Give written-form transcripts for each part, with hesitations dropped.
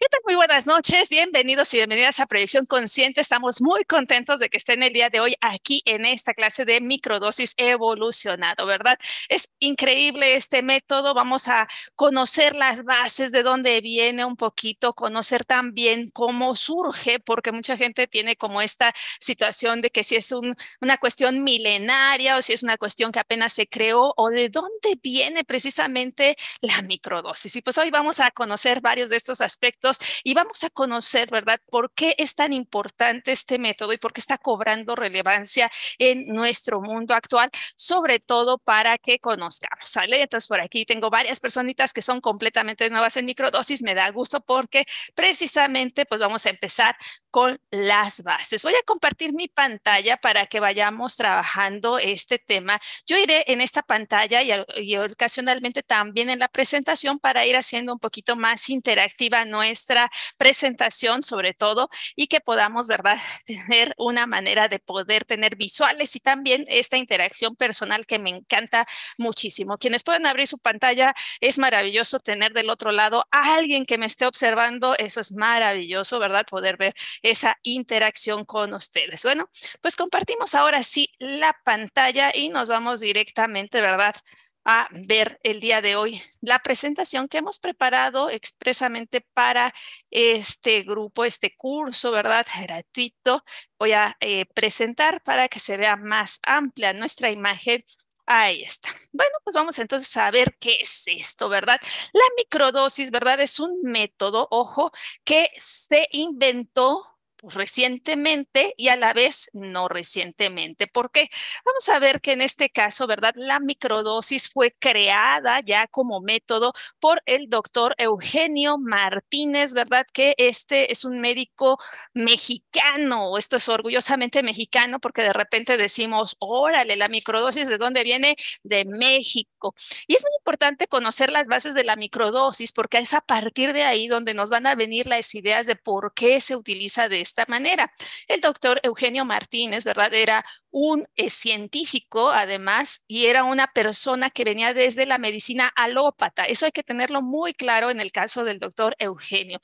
¿Qué tal? Muy buenas noches, bienvenidos y bienvenidas a Proyección Consciente. Estamos muy contentos de que estén el día de hoy aquí en esta clase de microdosis evolucionado, ¿verdad? Es increíble este método. Vamos a conocer las bases, de dónde viene un poquito, conocer también cómo surge, porque mucha gente tiene como esta situación de que si es una cuestión milenaria o si es una cuestión que apenas se creó o de dónde viene precisamente la microdosis. Y pues hoy vamos a conocer varios de estos aspectos y vamos a conocer, ¿verdad?, por qué es tan importante este método y por qué está cobrando relevancia en nuestro mundo actual, sobre todo para que conozcamos, ¿sale? Entonces, por aquí tengo varias personitas que son completamente nuevas en microdosis. Me da gusto porque precisamente, pues vamos a empezar con las bases. Voy a compartir mi pantalla para que vayamos trabajando este tema. Yo iré en esta pantalla y ocasionalmente también en la presentación para ir haciendo un poquito más interactiva nuestra presentación, sobre todo, y que podamos, ¿verdad?, tener una manera de poder tener visuales y también esta interacción personal que me encanta muchísimo. Quienes pueden abrir su pantalla, es maravilloso tener del otro lado a alguien que me esté observando. Eso es maravilloso, ¿verdad? Poder ver esa interacción con ustedes. Bueno, pues compartimos ahora sí la pantalla y nos vamos directamente, ¿verdad?, a ver el día de hoy la presentación que hemos preparado expresamente para este grupo, este curso, ¿verdad?, gratuito. Voy a presentar para que se vea más amplia nuestra imagen. Ahí está. Bueno, pues vamos entonces a ver qué es esto, ¿verdad? La microdosis, ¿verdad? Es un método, ojo, que se inventó pues, recientemente y a la vez no recientemente. ¿Por qué? Vamos a ver que en este caso, ¿verdad? La microdosis fue creada ya como método por el doctor Eugenio Martínez, ¿verdad? Que este es un médico mexicano. Esto es orgullosamente mexicano porque de repente decimos, órale, la microdosis, ¿de dónde viene? De México. Y es muy importante conocer las bases de la microdosis porque es a partir de ahí donde nos van a venir las ideas de por qué se utiliza de esta manera. El doctor Eugenio Martínez, ¿verdad? Era un científico además y era una persona que venía desde la medicina alópata. Eso hay que tenerlo muy claro en el caso del doctor Eugenio.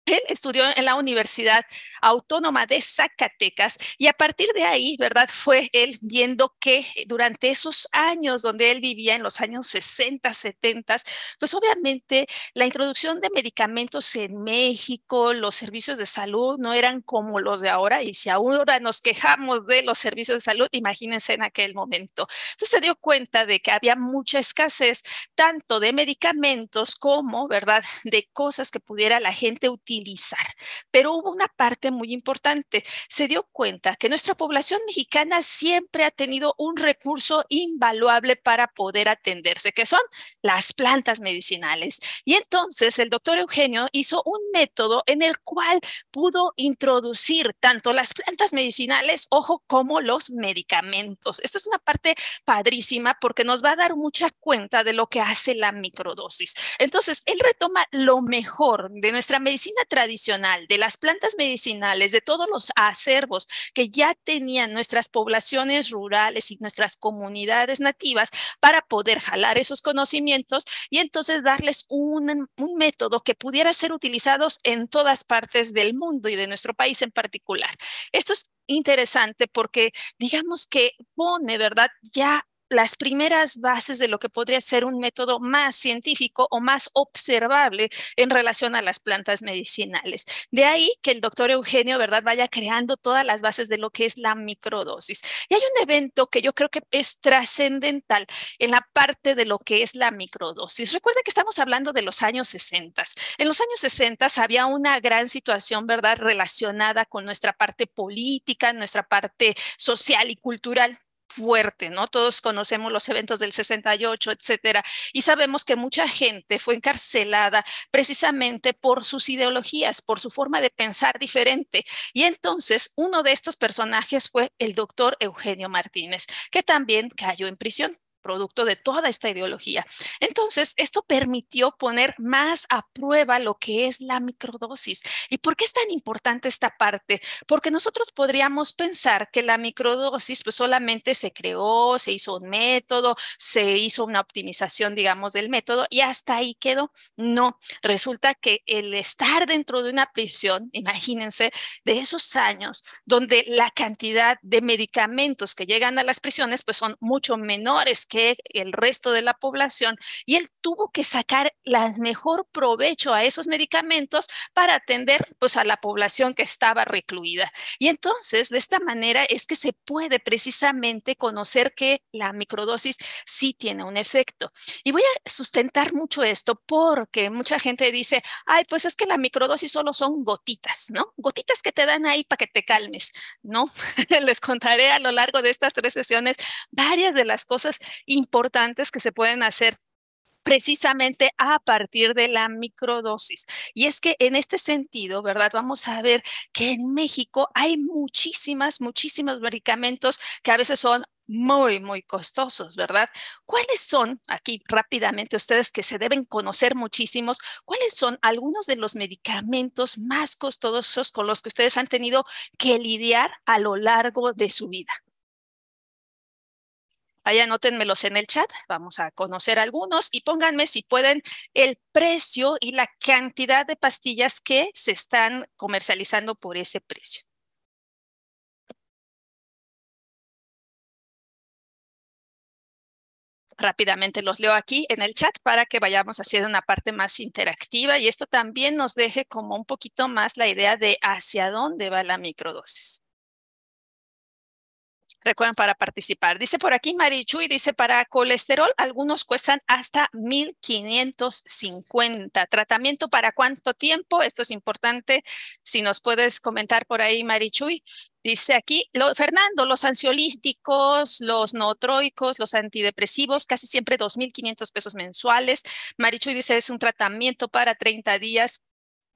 Él estudió en la Universidad Autónoma de Zacatecas y a partir de ahí, ¿verdad? Fue él viendo que durante esos años donde él vivía, en los años 60, 70, pues obviamente la introducción de medicamentos en México, los servicios de salud no eran como los de ahora y si ahora nos quejamos de los servicios de salud, imagínense en aquel momento. Entonces se dio cuenta de que había mucha escasez tanto de medicamentos como, ¿verdad?, de cosas que pudiera la gente utilizar. Pero hubo una parte muy importante. Se dio cuenta que nuestra población mexicana siempre ha tenido un recurso invaluable para poder atenderse, que son las plantas medicinales. Y entonces el doctor Eugenio hizo un método en el cual pudo introducir tanto las plantas medicinales, ojo, como los medicamentos. Esto es una parte padrísima porque nos va a dar mucha cuenta de lo que hace la microdosis. Entonces, él retoma lo mejor de nuestra medicina tradicional, de las plantas medicinales, de todos los acervos que ya tenían nuestras poblaciones rurales y nuestras comunidades nativas para poder jalar esos conocimientos y entonces darles un método que pudiera ser utilizados en todas partes del mundo y de nuestro país en particular. Esto es interesante porque digamos que pone, ¿verdad?, ya las primeras bases de lo que podría ser un método más científico o más observable en relación a las plantas medicinales. De ahí que el doctor Eugenio, ¿verdad?, vaya creando todas las bases de lo que es la microdosis. Y hay un evento que yo creo que es trascendental en la parte de lo que es la microdosis. Recuerden que estamos hablando de los años 60. En los años 60 había una gran situación, ¿verdad?, relacionada con nuestra parte política, nuestra parte social y cultural fuerte, ¿no? Todos conocemos los eventos del 68, etcétera, y sabemos que mucha gente fue encarcelada precisamente por sus ideologías, por su forma de pensar diferente. Y entonces uno de estos personajes fue el doctor Eugenio Martínez, que también cayó en prisión. producto de toda esta ideología. Entonces, esto permitió poner más a prueba lo que es la microdosis. ¿Y por qué es tan importante esta parte? Porque nosotros podríamos pensar que la microdosis pues solamente se creó, se hizo un método, se hizo una optimización, digamos, del método y hasta ahí quedó. No, resulta que el estar dentro de una prisión, imagínense, de esos años donde la cantidad de medicamentos que llegan a las prisiones pues son mucho menores que el resto de la población y él tuvo que sacar el mejor provecho a esos medicamentos para atender pues a la población que estaba recluida. Y entonces de esta manera es que se puede precisamente conocer que la microdosis sí tiene un efecto. Y voy a sustentar mucho esto porque mucha gente dice, ay, pues es que la microdosis solo son gotitas, ¿no? Gotitas que te dan ahí para que te calmes, ¿no? Les contaré a lo largo de estas 3 sesiones varias de las cosas importantes que se pueden hacer precisamente a partir de la microdosis. Y es que en este sentido, ¿verdad? Vamos a ver que en México hay muchísimos medicamentos que a veces son muy costosos, ¿verdad? ¿Cuáles son, aquí rápidamente, ustedes que se deben conocer muchísimos, cuáles son algunos de los medicamentos más costosos con los que ustedes han tenido que lidiar a lo largo de su vida? Ahí anótenmelos en el chat, vamos a conocer algunos y pónganme si pueden el precio y la cantidad de pastillas que se están comercializando por ese precio. Rápidamente los leo aquí en el chat para que vayamos haciendo una parte más interactiva y esto también nos deje como un poquito más la idea de hacia dónde va la microdosis. Recuerden para participar. Dice por aquí Marichuy, dice para colesterol, algunos cuestan hasta 1,550. ¿Tratamiento para cuánto tiempo? Esto es importante. Si nos puedes comentar por ahí, Marichuy. Dice aquí, Fernando, los ansiolíticos, los nootroicos, los antidepresivos, casi siempre 2,500 pesos mensuales. Marichuy dice, es un tratamiento para 30 días.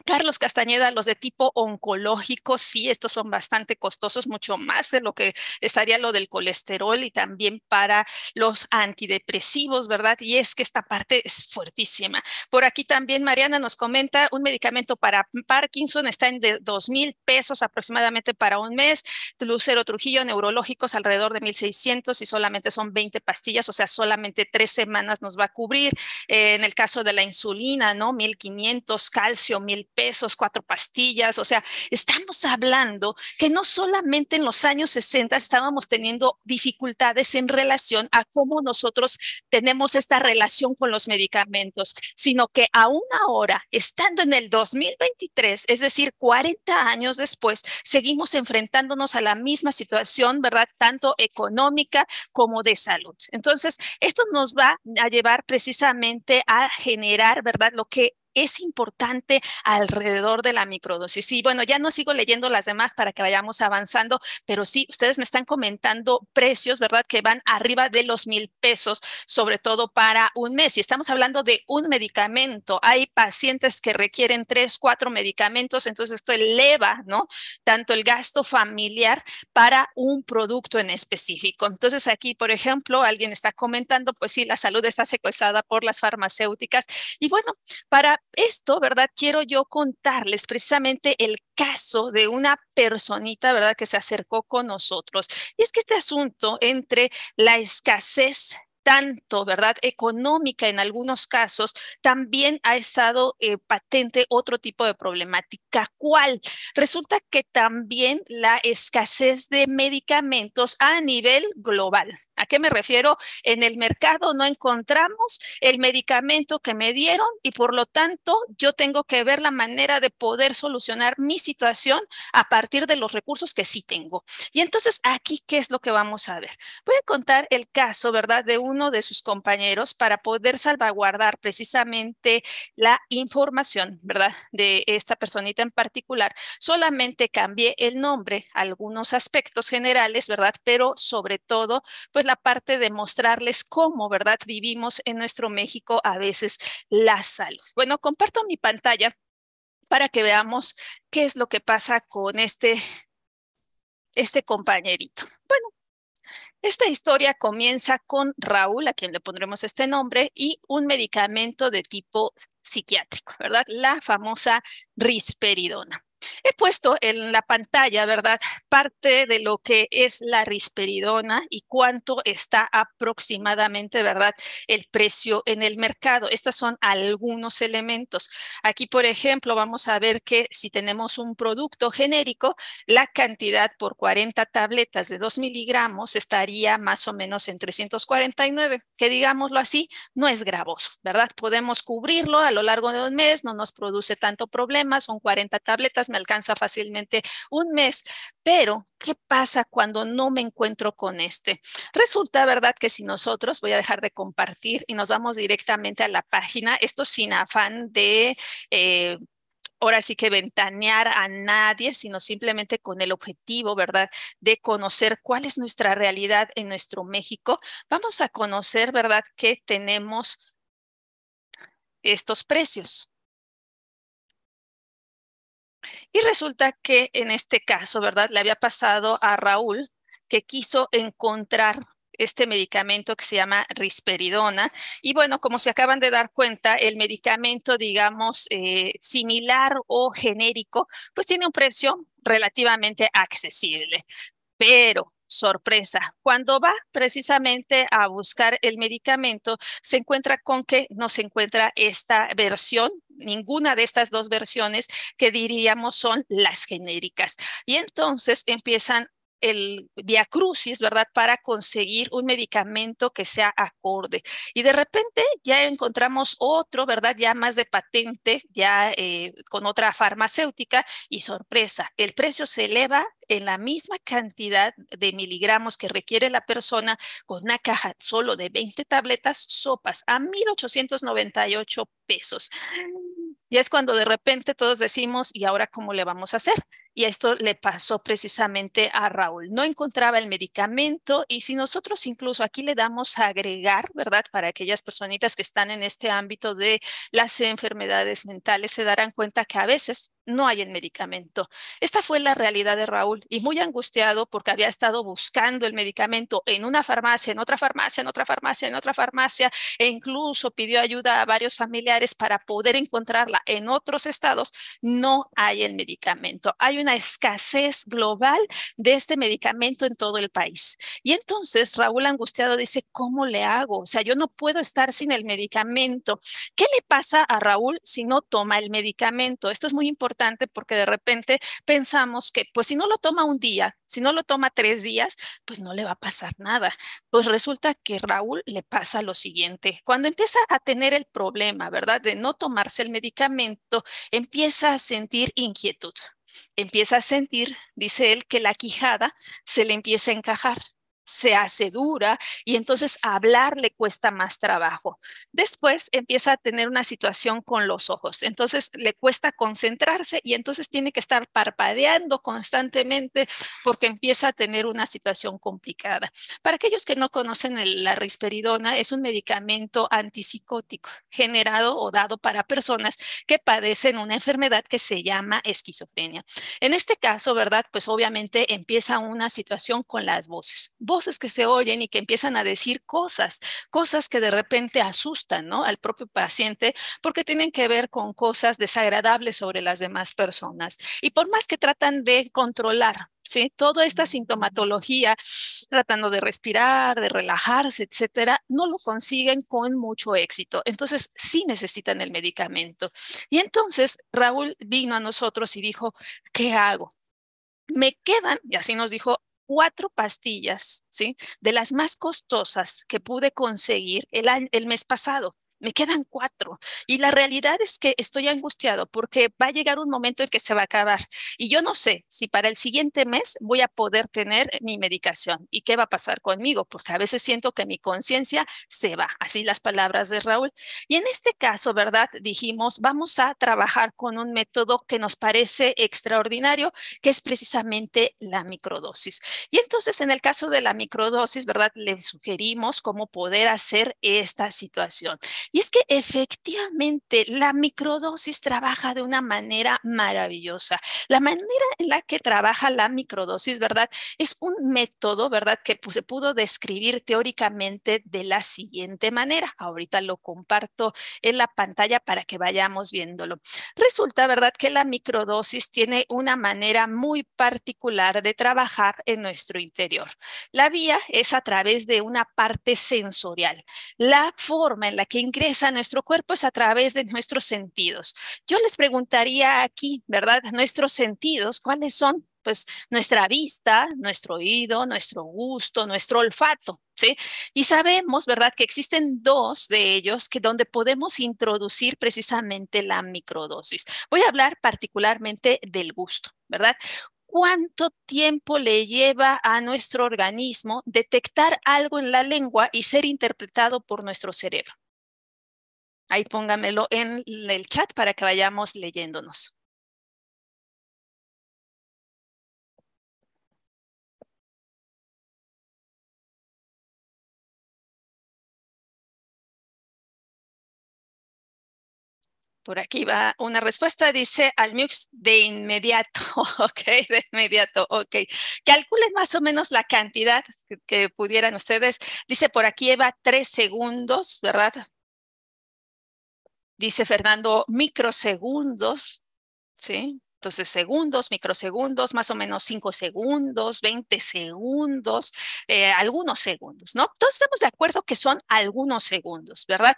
Carlos Castañeda, los de tipo oncológico, sí, estos son bastante costosos, mucho más de lo que estaría lo del colesterol y también para los antidepresivos, ¿verdad? Y es que esta parte es fuertísima. Por aquí también Mariana nos comenta, un medicamento para Parkinson está en de 2,000 pesos aproximadamente para un mes. Lucero Trujillo, neurológicos alrededor de 1,600 y solamente son 20 pastillas, o sea, solamente 3 semanas nos va a cubrir. En el caso de la insulina, ¿no? 1,500, calcio, 1,000 pesos, 4 pastillas. O sea, estamos hablando que no solamente en los años 60 estábamos teniendo dificultades en relación a cómo nosotros tenemos esta relación con los medicamentos, sino que aún ahora, estando en el 2023, es decir, 40 años después, seguimos enfrentándonos a la misma situación, ¿verdad? Tanto económica como de salud. Entonces, esto nos va a llevar precisamente a generar, ¿verdad? Lo que es importante alrededor de la microdosis. Y bueno, ya no sigo leyendo las demás para que vayamos avanzando, pero sí, ustedes me están comentando precios, ¿verdad? Que van arriba de los 1,000 pesos, sobre todo para un mes. Y estamos hablando de un medicamento. Hay pacientes que requieren 3, 4 medicamentos, entonces esto eleva, ¿no? Tanto el gasto familiar para un producto en específico. Entonces aquí, por ejemplo, alguien está comentando, pues sí, la salud está secuestrada por las farmacéuticas. Y bueno, para esto, ¿verdad? Quiero yo contarles precisamente el caso de una personita, ¿verdad? Que se acercó con nosotros. Y es que este asunto entre la escasez tanto, ¿verdad? Económica en algunos casos, también ha estado patente otro tipo de problemática. ¿Cuál? Resulta que también la escasez de medicamentos a nivel global. ¿A qué me refiero? En el mercado no encontramos el medicamento que me dieron y por lo tanto yo tengo que ver la manera de poder solucionar mi situación a partir de los recursos que sí tengo. Y entonces aquí, ¿qué es lo que vamos a ver? Voy a contar el caso, ¿verdad?, de uno de sus compañeros para poder salvaguardar precisamente la información, ¿verdad?, de esta personita en particular. Solamente cambié el nombre, algunos aspectos generales, ¿verdad?, pero sobre todo, pues la parte de mostrarles cómo, ¿verdad?, vivimos en nuestro México a veces la salud. Bueno, comparto mi pantalla para que veamos qué es lo que pasa con este compañerito. Bueno, Esta historia comienza con Raúl, a quien le pondremos este nombre, y un medicamento de tipo psiquiátrico, ¿verdad? La famosa risperidona. He puesto en la pantalla, ¿verdad? Parte de lo que es la risperidona y cuánto está aproximadamente, ¿verdad? El precio en el mercado. Estos son algunos elementos. Aquí, por ejemplo, vamos a ver que si tenemos un producto genérico, la cantidad por 40 tabletas de 2 miligramos estaría más o menos en 349, que digámoslo así, no es gravoso, ¿verdad? Podemos cubrirlo a lo largo de un mes, no nos produce tanto problema, son 40 tabletas, me alcanza fácilmente un mes, pero ¿qué pasa cuando no me encuentro con este? Resulta, ¿verdad? Que si nosotros, voy a dejar de compartir y nos vamos directamente a la página, esto sin afán de ahora sí que ventanear a nadie, sino simplemente con el objetivo, ¿verdad?, de conocer cuál es nuestra realidad en nuestro México. Vamos a conocer, ¿verdad?, que tenemos estos precios. Y resulta que en este caso, ¿verdad?, le había pasado a Raúl que quiso encontrar este medicamento que se llama risperidona. Y bueno, como se acaban de dar cuenta, el medicamento, digamos, similar o genérico, pues tiene un precio relativamente accesible. Pero, sorpresa, cuando va precisamente a buscar el medicamento, se encuentra con que no se encuentra esta versión, ninguna de estas dos versiones que diríamos son las genéricas. Y entonces empiezan el viacrucis, ¿verdad? Para conseguir un medicamento que sea acorde. Y de repente ya encontramos otro, ¿verdad? Ya más de patente, ya con otra farmacéutica y sorpresa, el precio se eleva en la misma cantidad de miligramos que requiere la persona con una caja solo de 20 tabletas sopas a 1,898 pesos. Y es cuando de repente todos decimos, ¿y ahora cómo le vamos a hacer? Y esto le pasó precisamente a Raúl. No encontraba el medicamento y si nosotros incluso aquí le damos a agregar, ¿verdad? Para aquellas personitas que están en este ámbito de las enfermedades mentales, se darán cuenta que a veces no hay el medicamento. Esta fue la realidad de Raúl y muy angustiado porque había estado buscando el medicamento en una farmacia, en otra farmacia, en otra farmacia, en otra farmacia e incluso pidió ayuda a varios familiares para poder encontrarla en otros estados. No hay el medicamento. Hay una escasez global de este medicamento en todo el país. Y entonces Raúl angustiado dice, ¿cómo le hago? O sea, yo no puedo estar sin el medicamento. ¿Qué le pasa a Raúl si no toma el medicamento? Esto es muy importante porque de repente pensamos que, pues si no lo toma un día, si no lo toma 3 días, pues no le va a pasar nada. Pues resulta que Raúl le pasa lo siguiente. Cuando empieza a tener el problema, ¿verdad? De no tomarse el medicamento, empieza a sentir inquietud. Empieza a sentir, dice él, que la quijada se le empieza a encajar, se hace dura y entonces hablar le cuesta más trabajo. Después empieza a tener una situación con los ojos, entonces le cuesta concentrarse y entonces tiene que estar parpadeando constantemente porque empieza a tener una situación complicada. Para aquellos que no conocen la risperidona, es un medicamento antipsicótico generado o dado para personas que padecen una enfermedad que se llama esquizofrenia. En este caso, ¿verdad? Pues obviamente empieza una situación con las voces, voces que se oyen y que empiezan a decir cosas, cosas que de repente asustan, ¿no?, al propio paciente porque tienen que ver con cosas desagradables sobre las demás personas. Y por más que tratan de controlar, ¿sí?, toda esta sintomatología, tratando de respirar, de relajarse, etcétera, no lo consiguen con mucho éxito. Entonces, sí necesitan el medicamento. Y entonces Raúl vino a nosotros y dijo, ¿qué hago? Me quedan, y así nos dijo, 4 pastillas, ¿sí?, de las más costosas que pude conseguir el mes pasado. Me quedan 4. Y la realidad es que estoy angustiado porque va a llegar un momento en que se va a acabar. Y yo no sé si para el siguiente mes voy a poder tener mi medicación. ¿Y qué va a pasar conmigo? Porque a veces siento que mi conciencia se va. Así las palabras de Raúl. Y en este caso, ¿verdad? Dijimos, vamos a trabajar con un método que nos parece extraordinario, que es precisamente la microdosis. Y entonces, en el caso de la microdosis, ¿verdad? Le sugerimos cómo poder hacer esta situación. Y es que efectivamente la microdosis trabaja de una manera maravillosa. La manera en la que trabaja la microdosis, ¿verdad? Es un método, ¿verdad? Que pues, se pudo describir teóricamente de la siguiente manera. Ahorita lo comparto en la pantalla para que vayamos viéndolo. Resulta, ¿verdad?, que la microdosis tiene una manera muy particular de trabajar en nuestro interior. La vía es a través de una parte sensorial. La forma en la que ingresa a nuestro cuerpo es a través de nuestros sentidos. Yo les preguntaría aquí, ¿verdad? Nuestros sentidos, ¿cuáles son? Pues nuestra vista, nuestro oído, nuestro gusto, nuestro olfato, ¿sí? Y sabemos, ¿verdad?, que existen dos de ellos que donde podemos introducir precisamente la microdosis. Voy a hablar particularmente del gusto, ¿verdad? ¿Cuánto tiempo le lleva a nuestro organismo detectar algo en la lengua y ser interpretado por nuestro cerebro? Ahí póngamelo en el chat para que vayamos leyéndonos. Por aquí va una respuesta, dice Almux de inmediato, ok, de inmediato, ok. Calculen más o menos la cantidad que pudieran ustedes. Dice por aquí lleva 3 segundos, ¿verdad? Dice Fernando, microsegundos, ¿sí? Entonces, segundos, microsegundos, más o menos 5 segundos, 20 segundos, algunos segundos, ¿no? Todos estamos de acuerdo que son algunos segundos, ¿verdad?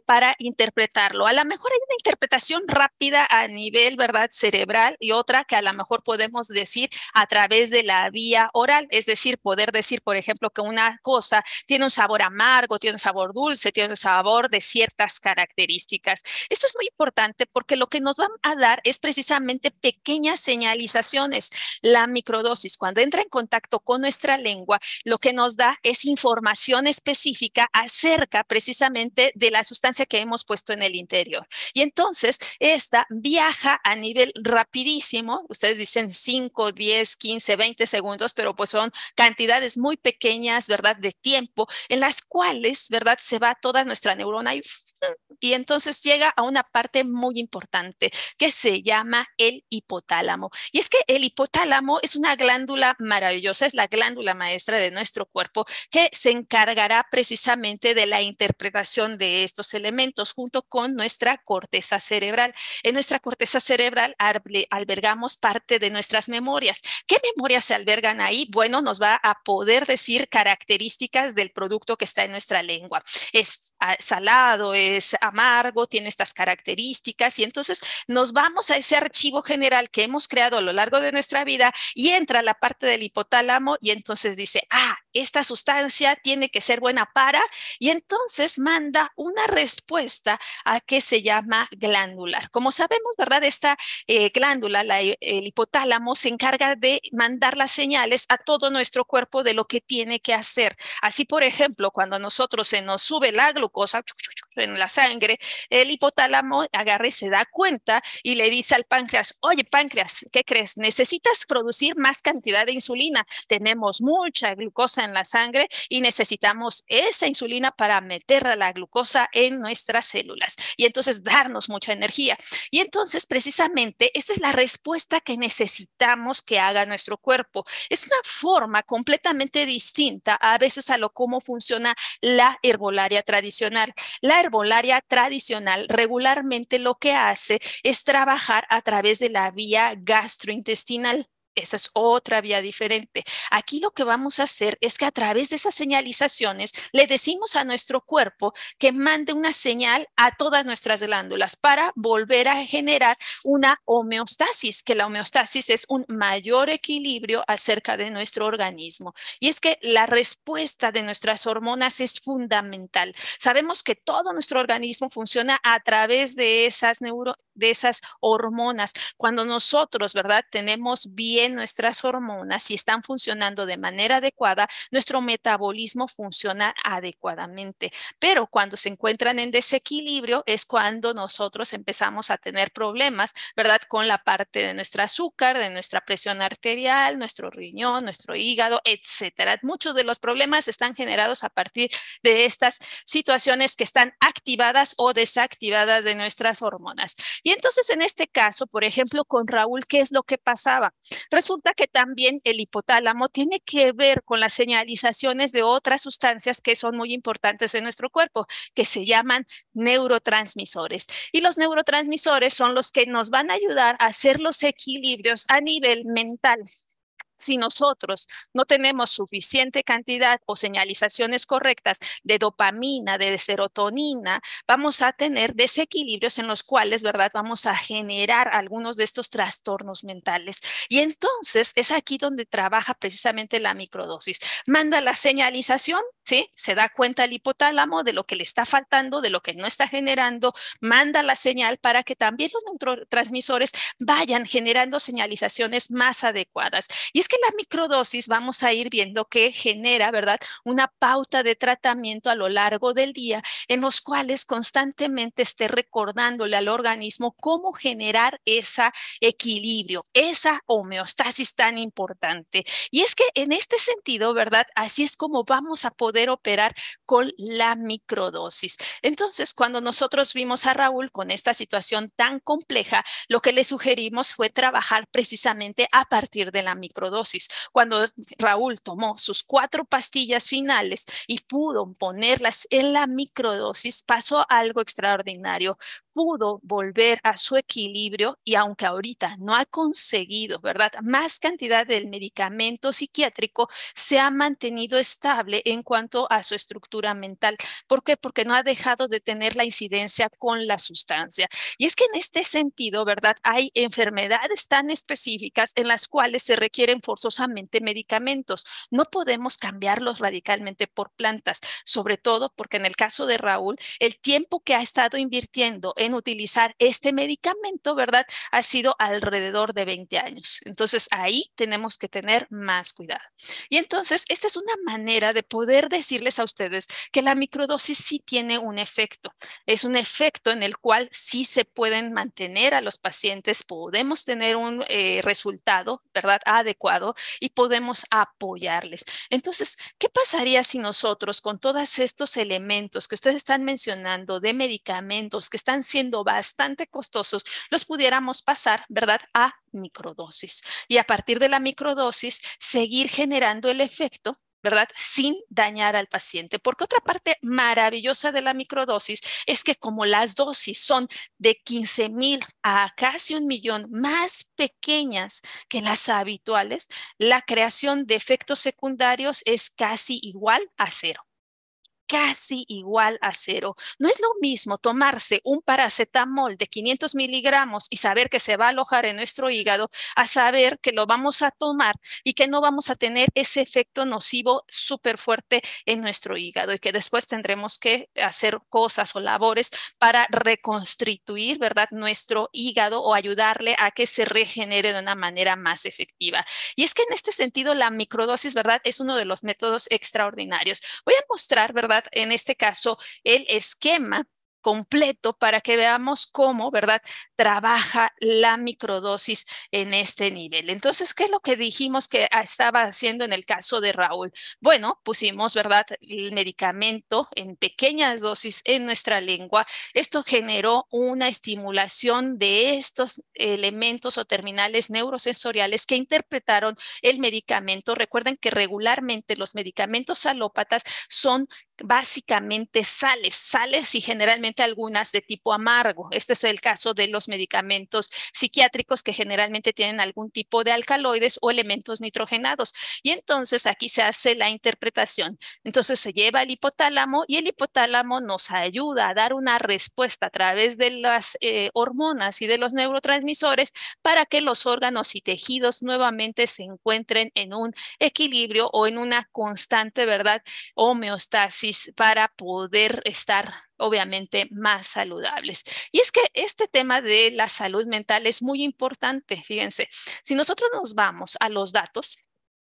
Para interpretarlo. A lo mejor hay una interpretación rápida a nivel, ¿verdad?, cerebral y otra que a lo mejor podemos decir a través de la vía oral, es decir, poder decir, por ejemplo, que una cosa tiene un sabor amargo, tiene un sabor dulce, tiene un sabor de ciertas características. Esto es muy importante porque lo que nos van a dar es precisamente pequeñas señalizaciones. La microdosis, cuando entra en contacto con nuestra lengua, lo que nos da es información específica acerca precisamente de la sustancia que hemos puesto en el interior. Y entonces, esta viaja a nivel rapidísimo. Ustedes dicen 5, 10, 15, 20 segundos, pero pues son cantidades muy pequeñas, ¿verdad?, de tiempo en las cuales, ¿verdad?, se va toda nuestra neurona y entonces llega a una parte muy importante que se llama el hipotálamo. Y es que el hipotálamo es una glándula maravillosa, es la glándula maestra de nuestro cuerpo que se encargará precisamente de la interpretación de estos elementos junto con nuestra corteza cerebral. En nuestra corteza cerebral albergamos parte de nuestras memorias. ¿Qué memorias se albergan ahí? Bueno, nos va a poder decir características del producto que está en nuestra lengua. Es salado, es amargo, tiene estas características y entonces nos vamos a ese archivo general que hemos creado a lo largo de nuestra vida y entra la parte del hipotálamo y entonces dice, esta sustancia tiene que ser buena para, y entonces manda una respuesta a que se llama glandular. Como sabemos, ¿verdad? Esta glándula, el hipotálamo, se encarga de mandar las señales a todo nuestro cuerpo de lo que tiene que hacer. Así, por ejemplo, cuando a nosotros se nos sube la glucosa en la sangre, el hipotálamo agarra y se da cuenta y le dice al páncreas, oye, páncreas, ¿qué crees? Necesitas producir más cantidad de insulina. Tenemos mucha glucosa en la sangre y necesitamos esa insulina para meter la glucosa en nuestras células y entonces darnos mucha energía. Y entonces, precisamente, esta es la respuesta que necesitamos que haga nuestro cuerpo. Es una forma completamente distinta a veces a lo cómo funciona la herbolaria tradicional. La herbolaria tradicional regularmente lo que hace es trabajar a través de la vía gastrointestinal. Esa es otra vía diferente. Aquí lo que vamos a hacer es que a través de esas señalizaciones le decimos a nuestro cuerpo que mande una señal a todas nuestras glándulas para volver a generar una homeostasis, que la homeostasis es un mayor equilibrio acerca de nuestro organismo. Y es que la respuesta de nuestras hormonas es fundamental. Sabemos que todo nuestro organismo funciona a través de esas de esas hormonas. Cuando nosotros, ¿verdad? Tenemos bien nuestras hormonas y están funcionando de manera adecuada, nuestro metabolismo funciona adecuadamente. Pero cuando se encuentran en desequilibrio es cuando nosotros empezamos a tener problemas, ¿verdad? Con la parte de nuestro azúcar, de nuestra presión arterial, nuestro riñón, nuestro hígado, etcétera. Muchos de los problemas están generados a partir de estas situaciones que están activadas o desactivadas de nuestras hormonas. Y entonces en este caso, por ejemplo, con Raúl, ¿qué es lo que pasaba? Resulta que también el hipotálamo tiene que ver con las señalizaciones de otras sustancias que son muy importantes en nuestro cuerpo, que se llaman neurotransmisores. Y los neurotransmisores son los que nos van a ayudar a hacer los equilibrios a nivel mental. Si nosotros no tenemos suficiente cantidad o señalizaciones correctas de dopamina, de serotonina, vamos a tener desequilibrios en los cuales, ¿verdad? Vamos a generar algunos de estos trastornos mentales. Y entonces es aquí donde trabaja precisamente la microdosis. Manda la señalización, ¿sí? Se da cuenta el hipotálamo de lo que le está faltando, de lo que no está generando, manda la señal para que también los neurotransmisores vayan generando señalizaciones más adecuadas. Y es que la microdosis vamos a ir viendo que genera, ¿verdad? Una pauta de tratamiento a lo largo del día en los cuales constantemente esté recordándole al organismo cómo generar ese equilibrio, esa homeostasis tan importante. Y es que en este sentido, ¿verdad? Así es como vamos a poder operar con la microdosis. Entonces, cuando nosotros vimos a Raúl con esta situación tan compleja, lo que le sugerimos fue trabajar precisamente a partir de la microdosis. Cuando Raúl tomó sus 4 pastillas finales y pudo ponerlas en la microdosis, pasó algo extraordinario. Pudo volver a su equilibrio y aunque ahorita no ha conseguido, ¿verdad? Más cantidad del medicamento psiquiátrico, se ha mantenido estable en cuanto a su estructura mental. ¿Por qué? Porque no ha dejado de tener la incidencia con la sustancia. Y es que en este sentido, ¿verdad? Hay enfermedades tan específicas en las cuales se requieren forzosamente medicamentos. No podemos cambiarlos radicalmente por plantas, sobre todo porque en el caso de Raúl, el tiempo que ha estado invirtiendo en utilizar este medicamento, ¿verdad? Ha sido alrededor de 20 años. Entonces ahí tenemos que tener más cuidado. Y entonces, esta es una manera de poder decirles a ustedes que la microdosis sí tiene un efecto. Es un efecto en el cual sí se pueden mantener a los pacientes, podemos tener un resultado, ¿verdad? Adecuado y podemos apoyarles. Entonces, ¿qué pasaría si nosotros con todos estos elementos que ustedes están mencionando de medicamentos que están siendo bastante costosos, los pudiéramos pasar, ¿verdad? A microdosis. Y a partir de la microdosis, seguir generando el efecto, ¿verdad? Sin dañar al paciente. Porque otra parte maravillosa de la microdosis es que como las dosis son de 15,000 a casi 1,000,000 más pequeñas que las habituales, la creación de efectos secundarios es casi igual a cero, casi igual a cero. No es lo mismo tomarse un paracetamol de 500 miligramos y saber que se va a alojar en nuestro hígado a saber que lo vamos a tomar y que no vamos a tener ese efecto nocivo súper fuerte en nuestro hígado y que después tendremos que hacer cosas o labores para reconstituir, ¿verdad? Nuestro hígado o ayudarle a que se regenere de una manera más efectiva. Y es que en este sentido la microdosis, ¿verdad? Es uno de los métodos extraordinarios. Voy a mostrar, ¿verdad? En este caso, el esquema completo para que veamos cómo, ¿verdad? Trabaja la microdosis en este nivel. Entonces, ¿qué es lo que dijimos que estaba haciendo en el caso de Raúl? Bueno, pusimos, ¿verdad? El medicamento en pequeñas dosis en nuestra lengua. Esto generó una estimulación de estos elementos o terminales neurosensoriales que interpretaron el medicamento. Recuerden que regularmente los medicamentos alópatas son básicamente sales y generalmente algunas de tipo amargo. Este es el caso de los medicamentos psiquiátricos que generalmente tienen algún tipo de alcaloides o elementos nitrogenados. Y entonces aquí se hace la interpretación. Entonces se lleva al hipotálamo y el hipotálamo nos ayuda a dar una respuesta a través de las hormonas y de los neurotransmisores para que los órganos y tejidos nuevamente se encuentren en un equilibrio o en una constante, ¿verdad? Homeostasis para poder estar obviamente más saludables. Y es que este tema de la salud mental es muy importante. Fíjense, si nosotros nos vamos a los datos,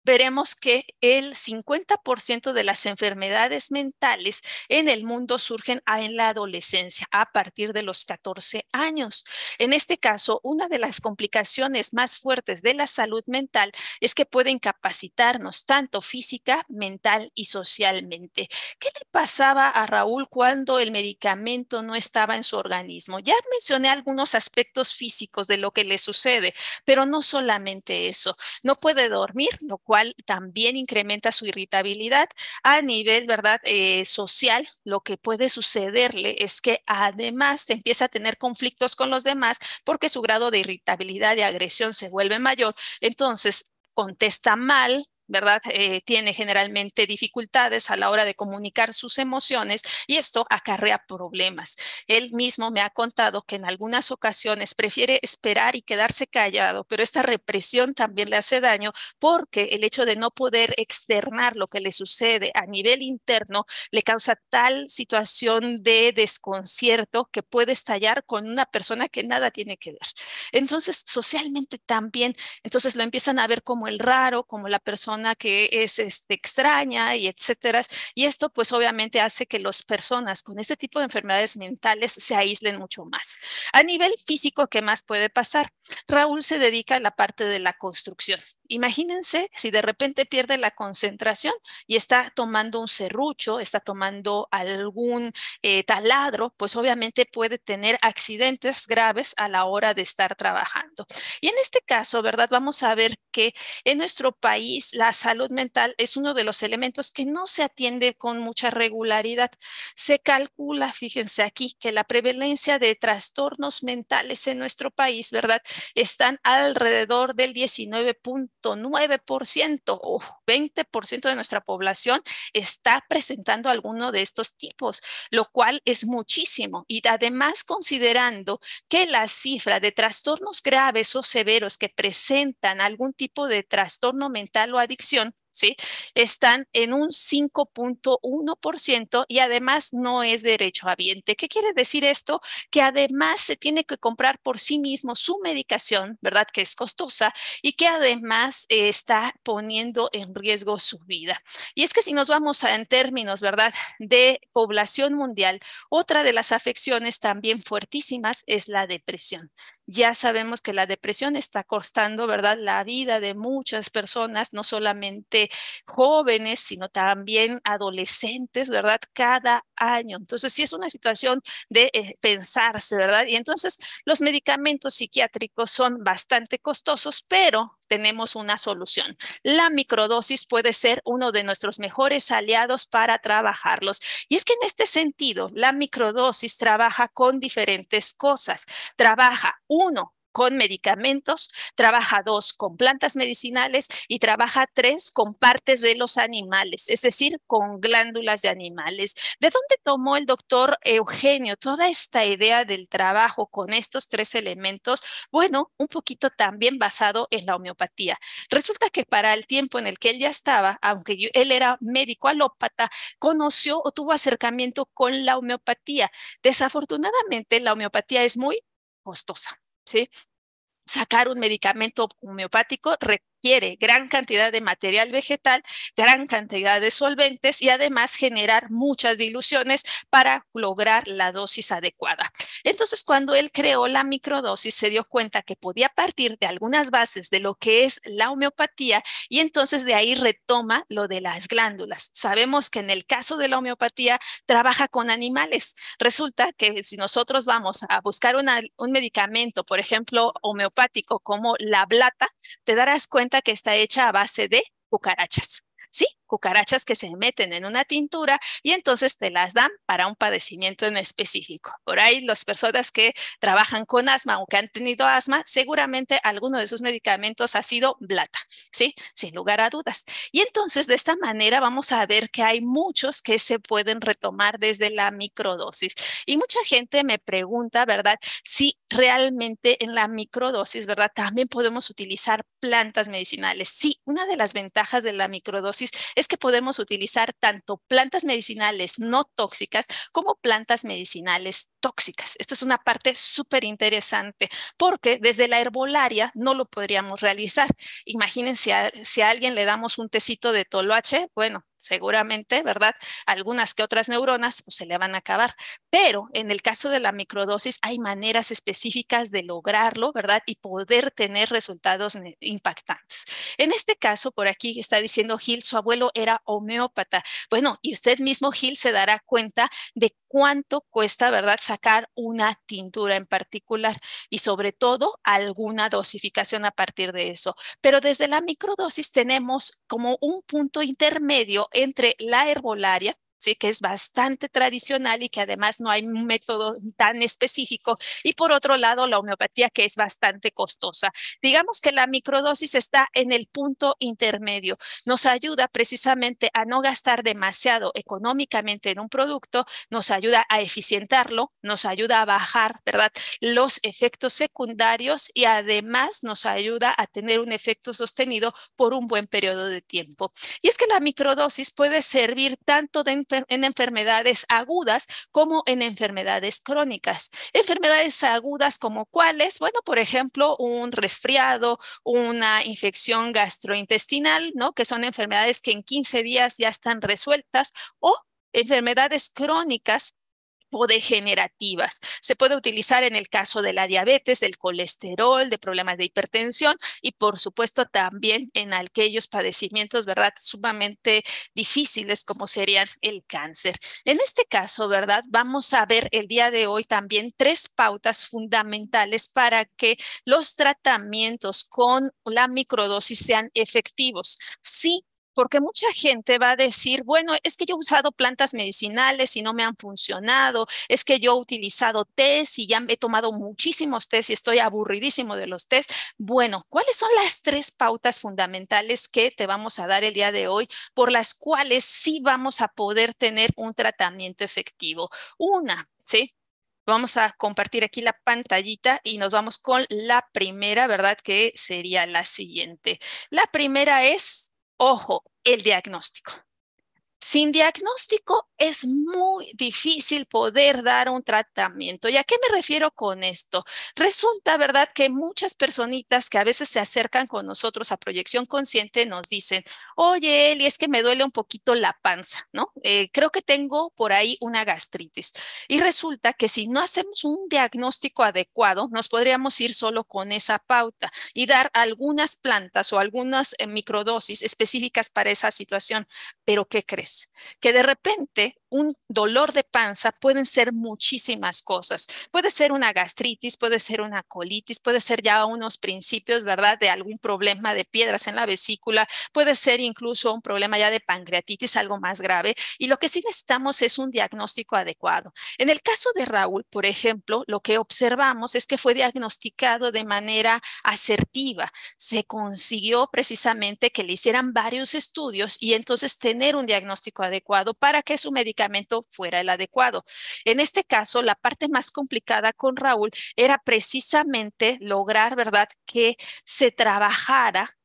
veremos que el 50% de las enfermedades mentales en el mundo surgen en la adolescencia, a partir de los 14 años. En este caso, una de las complicaciones más fuertes de la salud mental es que puede incapacitarnos tanto física, mental y socialmente. ¿Qué le pasaba a Raúl cuando el medicamento no estaba en su organismo? Ya mencioné algunos aspectos físicos de lo que le sucede, pero no solamente eso. No puede dormir, lo cual también incrementa su irritabilidad a nivel, ¿verdad? Social. Lo que puede sucederle es que además empieza a tener conflictos con los demás porque su grado de irritabilidad y agresión se vuelve mayor. Entonces, contesta mal, ¿verdad? Tiene generalmente dificultades a la hora de comunicar sus emociones y esto acarrea problemas. Él mismo me ha contado que en algunas ocasiones prefiere esperar y quedarse callado, pero esta represión también le hace daño porque el hecho de no poder externar lo que le sucede a nivel interno le causa tal situación de desconcierto que puede estallar con una persona que nada tiene que ver. Entonces, socialmente también, entonces lo empiezan a ver como el raro, como la persona que es extraña y etcétera. Y esto pues obviamente hace que las personas con este tipo de enfermedades mentales se aíslen mucho más. A nivel físico, ¿qué más puede pasar? Raúl se dedica a la parte de la construcción. Imagínense si de repente pierde la concentración y está tomando un serrucho, está tomando algún taladro, pues obviamente puede tener accidentes graves a la hora de estar trabajando. Y en este caso, ¿verdad? Vamos a ver que en nuestro país la salud mental es uno de los elementos que no se atiende con mucha regularidad. Se calcula, fíjense aquí, que la prevalencia de trastornos mentales en nuestro país, ¿verdad? Están alrededor del 19.9% o 20% de nuestra población está presentando alguno de estos tipos, lo cual es muchísimo. Y además, considerando que la cifra de trastornos graves o severos que presentan algún tipo de trastorno mental o adicción, ¿sí? Están en un 5.1% y además no es derechohabiente. ¿Qué quiere decir esto? Que además se tiene que comprar por sí mismo su medicación, ¿verdad? Que es costosa y que además está poniendo en riesgo su vida. Y es que si nos vamos en términos, ¿verdad? De población mundial, otra de las afecciones también fuertísimas es la depresión. Ya sabemos que la depresión está costando, ¿verdad?, la vida de muchas personas, no solamente jóvenes, sino también adolescentes, ¿verdad?, cada año. Entonces, sí es una situación de pensarse, ¿verdad? Y entonces los medicamentos psiquiátricos son bastante costosos, pero tenemos una solución. La microdosis puede ser uno de nuestros mejores aliados para trabajarlos. Y es que en este sentido, la microdosis trabaja con diferentes cosas. Trabaja, uno, con medicamentos, trabaja dos, con plantas medicinales y trabaja tres, con partes de los animales, es decir, con glándulas de animales. ¿De dónde tomó el doctor Eugenio toda esta idea del trabajo con estos tres elementos? Bueno, un poquito también basado en la homeopatía. Resulta que para el tiempo en el que él ya estaba, aunque él era médico alópata, conoció o tuvo acercamiento con la homeopatía. Desafortunadamente, la homeopatía es muy costosa, ¿sí? Sacar un medicamento homeopático requiere gran cantidad de material vegetal, gran cantidad de solventes y además generar muchas diluciones para lograr la dosis adecuada. Entonces, cuando él creó la microdosis, se dio cuenta que podía partir de algunas bases de lo que es la homeopatía y entonces de ahí retoma lo de las glándulas. Sabemos que en el caso de la homeopatía trabaja con animales. Resulta que si nosotros vamos a buscar un medicamento, por ejemplo, homeopático como la blata, te darás cuenta que está hecha a base de cucarachas. Sí, cucarachas que se meten en una tintura y entonces te las dan para un padecimiento en específico. Por ahí las personas que trabajan con asma o que han tenido asma, seguramente alguno de sus medicamentos ha sido blata, ¿sí? Sin lugar a dudas. Y entonces de esta manera vamos a ver que hay muchos que se pueden retomar desde la microdosis. Y mucha gente me pregunta, ¿verdad? Si realmente en la microdosis, ¿verdad? También podemos utilizar plantas medicinales. Sí, una de las ventajas de la microdosis es es que podemos utilizar tanto plantas medicinales no tóxicas como plantas medicinales tóxicas. Esta es una parte súper interesante porque desde la herbolaria no lo podríamos realizar. Imagínense si a alguien le damos un tecito de toloache, bueno, seguramente, ¿verdad? Algunas que otras neuronas pues, se le van a acabar. Pero en el caso de la microdosis hay maneras específicas de lograrlo, ¿verdad? Y poder tener resultados impactantes. En este caso, por aquí está diciendo Gil, su abuelo era homeópata. Bueno, y usted mismo, Gil, se dará cuenta de cuánto cuesta, ¿verdad? Sacar una tintura en particular y sobre todo alguna dosificación a partir de eso. Pero desde la microdosis tenemos como un punto intermedio entre la herbolaria, sí, que es bastante tradicional y que además no hay un método tan específico, y por otro lado la homeopatía, que es bastante costosa. Digamos que la microdosis está en el punto intermedio. Nos ayuda precisamente a no gastar demasiado económicamente en un producto, nos ayuda a eficientarlo, nos ayuda a bajar, ¿verdad?, los efectos secundarios y además nos ayuda a tener un efecto sostenido por un buen periodo de tiempo. Y es que la microdosis puede servir tanto en enfermedades agudas como en enfermedades crónicas. Enfermedades agudas como cuáles, bueno, por ejemplo, un resfriado, una infección gastrointestinal, ¿no? Que son enfermedades que en 15 días ya están resueltas, o enfermedades crónicas o degenerativas. Se puede utilizar en el caso de la diabetes, del colesterol, de problemas de hipertensión y por supuesto también en aquellos padecimientos, ¿verdad?, sumamente difíciles como serían el cáncer. En este caso, ¿verdad?, vamos a ver el día de hoy también tres pautas fundamentales para que los tratamientos con la microdosis sean efectivos. Sí, porque mucha gente va a decir, bueno, es que yo he usado plantas medicinales y no me han funcionado, es que yo he utilizado test y ya he tomado muchísimos test y estoy aburridísimo de los test. Bueno, ¿cuáles son las tres pautas fundamentales que te vamos a dar el día de hoy por las cuales sí vamos a poder tener un tratamiento efectivo? Una, ¿sí? Vamos a compartir aquí la pantallita y nos vamos con la primera, ¿verdad? Que sería la siguiente. La primera es, ojo, el diagnóstico. Sin diagnóstico es muy difícil poder dar un tratamiento. ¿Y a qué me refiero con esto? Resulta, ¿verdad?, que muchas personitas que a veces se acercan con nosotros a Proyección Consciente nos dicen, oye, Eli, es que me duele un poquito la panza, ¿no? Creo que tengo por ahí una gastritis. Y resulta que si no hacemos un diagnóstico adecuado, nos podríamos ir solo con esa pauta y dar algunas plantas o algunas microdosis específicas para esa situación. Pero ¿qué crees? Que de repente un dolor de panza pueden ser muchísimas cosas. Puede ser una gastritis, puede ser una colitis, puede ser ya unos principios, ¿verdad?, de algún problema de piedras en la vesícula, puede ser incluso un problema ya de pancreatitis, algo más grave. Y lo que sí necesitamos es un diagnóstico adecuado. En el caso de Raúl, por ejemplo, lo que observamos es que fue diagnosticado de manera asertiva. Se consiguió precisamente que le hicieran varios estudios y entonces tener un diagnóstico adecuado para que su medicamento fuera el adecuado. En este caso, la parte más complicada con Raúl era precisamente lograr, ¿verdad?, que se trabajara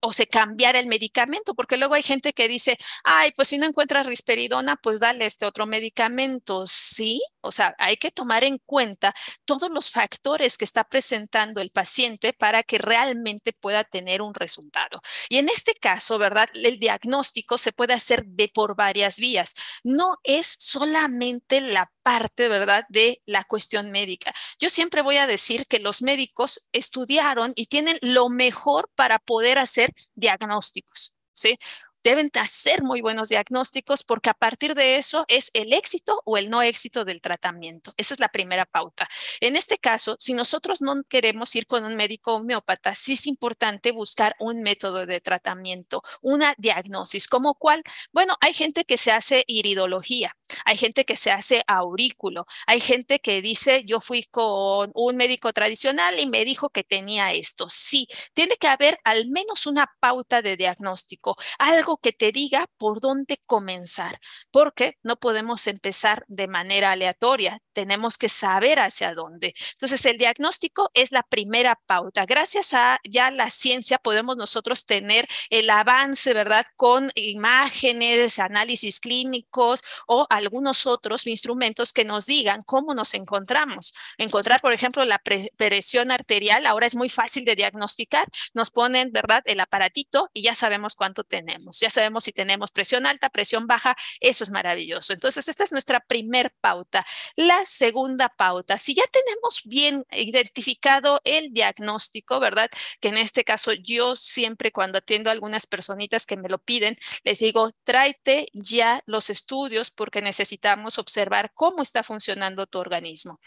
o se cambiara el medicamento, porque luego hay gente que dice, ay, pues si no encuentras risperidona, pues dale este otro medicamento. Sí, o sea, hay que tomar en cuenta todos los factores que está presentando el paciente para que realmente pueda tener un resultado. Y en este caso, ¿verdad?, el diagnóstico se puede hacer por varias vías. No es solamente la parte, ¿verdad?, de la cuestión médica. Yo siempre voy a decir que los médicos estudiaron y tienen lo mejor para poder hacer diagnósticos, ¿sí? Deben hacer muy buenos diagnósticos porque a partir de eso es el éxito o el no éxito del tratamiento. Esa es la primera pauta. En este caso, si nosotros no queremos ir con un médico homeópata, sí es importante buscar un método de tratamiento, una diagnosis, como cuál. Bueno, hay gente que se hace iridología. hay gente que se hace aurículo, hay gente que dice, yo fui con un médico tradicional y me dijo que tenía esto. Sí, tiene que haber al menos una pauta de diagnóstico, algo que te diga por dónde comenzar, porque no podemos empezar de manera aleatoria, tenemos que saber hacia dónde. Entonces, el diagnóstico es la primera pauta. Gracias a ya la ciencia podemos nosotros tener el avance, ¿verdad? Con imágenes, análisis clínicos o algunos otros instrumentos que nos digan cómo nos encontramos. Encontrar, por ejemplo, la presión arterial ahora es muy fácil de diagnosticar. Nos ponen, ¿verdad? El aparatito y ya sabemos cuánto tenemos. Ya sabemos si tenemos presión alta, presión baja. Eso es maravilloso. Entonces, esta es nuestra primer pauta. La segunda pauta, si ya tenemos bien identificado el diagnóstico, ¿verdad? Que en este caso yo siempre cuando atiendo a algunas personitas que me lo piden, les digo, tráete ya los estudios porque necesitamos observar cómo está funcionando tu organismo.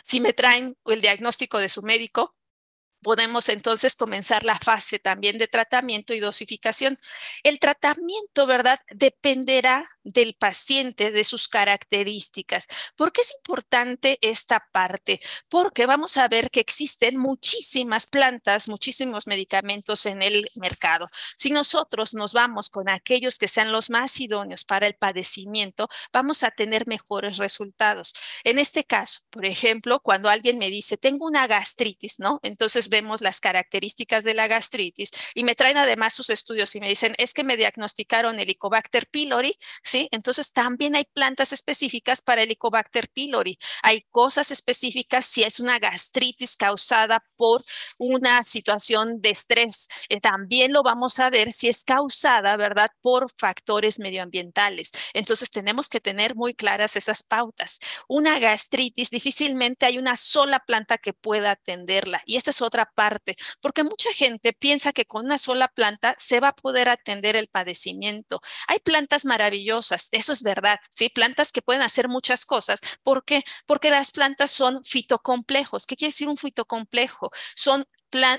Si me traen el diagnóstico de su médico, podemos entonces comenzar la fase también de tratamiento y dosificación. El tratamiento, ¿verdad? Dependerá del paciente, de sus características. ¿Por qué es importante esta parte? Porque vamos a ver que existen muchísimas plantas, muchísimos medicamentos en el mercado. Si nosotros nos vamos con aquellos que sean los más idóneos para el padecimiento, vamos a tener mejores resultados. En este caso, por ejemplo, cuando alguien me dice, tengo una gastritis, ¿no? Entonces vemos las características de la gastritis y me traen además sus estudios y me dicen, es que me diagnosticaron Helicobacter pylori, ¿sí? Entonces también hay plantas específicas para Helicobacter pylori. Hay cosas específicas si es una gastritis causada por una situación de estrés. También lo vamos a ver si es causada, ¿verdad? Por factores medioambientales. Entonces tenemos que tener muy claras esas pautas. Una gastritis, difícilmente hay una sola planta que pueda atenderla. Y esta es otra parte, porque mucha gente piensa que con una sola planta se va a poder atender el padecimiento. Hay plantas maravillosas, eso es verdad, ¿sí? Plantas que pueden hacer muchas cosas. ¿Por qué? Porque las plantas son fitocomplejos. ¿Qué quiere decir un fitocomplejo? Son